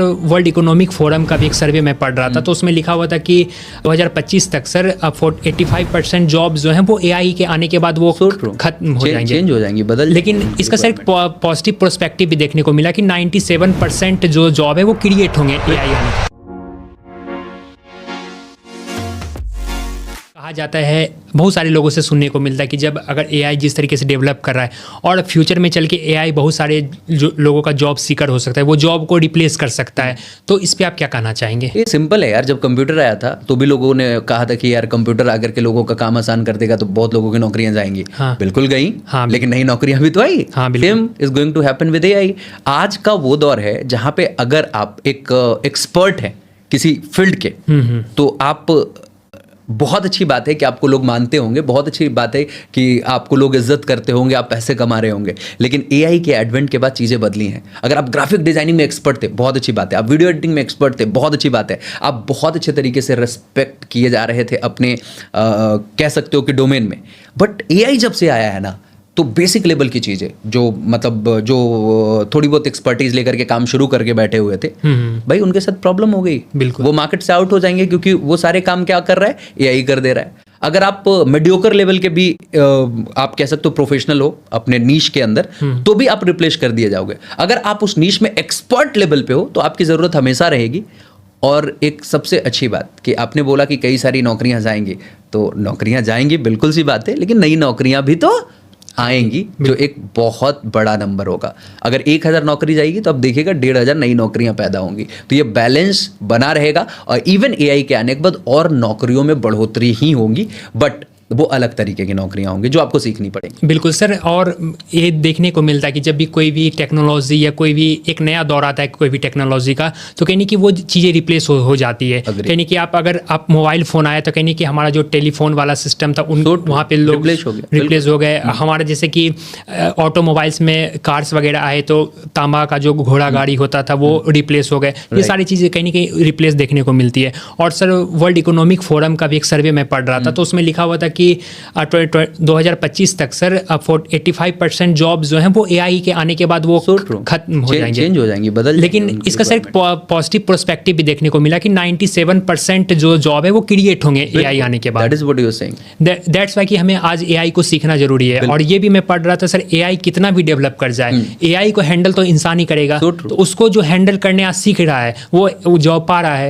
World economic forum का भी एक सर्वे मैं पढ़ रहा था, तो उसमें लिखा हुआ था कि 2025 तक सर 85% जॉब जो हैं वो एआई के आने के बाद वो खत्म हो जाएंगे, चेंज हो जाएंगी, बदल। लेकिन इसका सर एक पॉजिटिव पर्सपेक्टिव भी देखने को मिला कि 97% जो जॉब है वो क्रिएट होंगे एआई आने के। कहा जाता है, बहुत सारे लोगों से सुनने को मिलता है कि जब अगर एआई जिस तरीके से डेवलप कर रहा है और फ्यूचर में चल के एआई बहुत सारे लोगों का जॉब सीकर हो सकता है, वो जॉब को रिप्लेस कर सकता है, तो इस पे आप क्या कहना चाहेंगे? ये सिंपल है यार, जब कंप्यूटर आया था तो भी लोगों ने कहा था कि यार कंप्यूटर आकर के लोगों का काम आसान कर देगा तो बहुत लोगों की नौकरियां जाएंगी। हाँ, बिल्कुल गई। हाँ, लेकिन नई नौकरियां भी तो आई। हाँ, same is going to happen with AI. आज का वो दौर है जहां पे अगर आप एक एक्सपर्ट हैं किसी फील्ड के, तो आप, बहुत अच्छी बात है कि आपको लोग मानते होंगे, बहुत अच्छी बात है कि आपको लोग इज्जत करते होंगे, आप पैसे कमा रहे होंगे, लेकिन एआई के एडवेंट के बाद चीज़ें बदली हैं। अगर आप ग्राफिक डिजाइनिंग में एक्सपर्ट थे, बहुत अच्छी बात है। आप वीडियो एडिटिंग में एक्सपर्ट थे, बहुत अच्छी बात है। आप बहुत अच्छे तरीके से रेस्पेक्ट किए जा रहे थे अपने कह सकते हो कि डोमेन में। बट एआई जब से आया है ना, तो बेसिक लेवल की चीज़ें जो मतलब जो थोड़ी बहुत एक्सपर्टीज लेकर के काम शुरू करके बैठे हुए थे, भाई उनके साथ प्रॉब्लम हो गई। बिल्कुल, वो मार्केट से आउट हो जाएंगे क्योंकि वो सारे काम क्या कर रहा है, एआई कर दे रहा है। अगर आप मीडियोकर लेवल के भी आप कह सकते हो प्रोफेशनल हो अपने नीश के अंदर, तो भी आप रिप्लेस कर दिए जाओगे। अगर आप उस नीश में एक्सपर्ट लेवल पे हो तो आपकी ज़रूरत हमेशा रहेगी। और एक सबसे अच्छी बात कि आपने बोला कि कई सारी नौकरियां जाएंगी, तो नौकरियां जाएंगी, बिल्कुल सी बात है, लेकिन नई नौकरियां भी तो आएंगी, जो एक बहुत बड़ा नंबर होगा। अगर 1000 नौकरी जाएगी तो अब देखिएगा 1500 नई नौकरियां पैदा होंगी। तो ये बैलेंस बना रहेगा और इवन एआई के आने के बाद और नौकरियों में बढ़ोतरी ही होगी, बट वो अलग तरीके की नौकरियां होंगी जो आपको सीखनी पड़ेंगी। बिल्कुल सर, और ये देखने को मिलता है कि जब भी कोई भी टेक्नोलॉजी या कोई भी एक नया दौर आता है कोई भी टेक्नोलॉजी का, तो कहीं कि वो चीज़ें रिप्लेस हो जाती है। कहीं कि अगर आप मोबाइल फ़ोन आया तो कहीं कि हमारा जो टेलीफोन वाला सिस्टम था वहाँ पे लोग रिप्लेस हो गए। हमारा जैसे कि ऑटोमोबाइल्स में कार्स वगैरह आए तो तांबा का जो घोड़ा गाड़ी होता था वो रिप्लेस हो गए। ये सारी चीज़ें कहीं रिप्लेस देखने को मिलती है। और सर वर्ल्ड इकोनॉमिक फोरम का भी एक सर्वे मैं पढ़ रहा था, तो उसमें लिखा हुआ था कि 2025 तक सर 85% जॉब जो हैं वो एआई के आने के बाद वो खत्म हो जाएंगे, चेंज हो जाएंगी, बदल। लेकिन इसका सर एक पॉजिटिव पर्सपेक्टिव भी देखने को मिला कि 97% जो जॉब है वो क्रिएट होंगे एआई आने के बाद। That is what you are saying. That's why कि हमें आज एआई को सीखना जरूरी है। और ये भी मैं पढ़ रहा था सर, एआई कितना भी डेवलप कर जाए, एआई को हैंडल तो इंसान ही करेगा। तो उसको जो हैंडल करने आज सीख रहा है वो जॉब पा रहा है।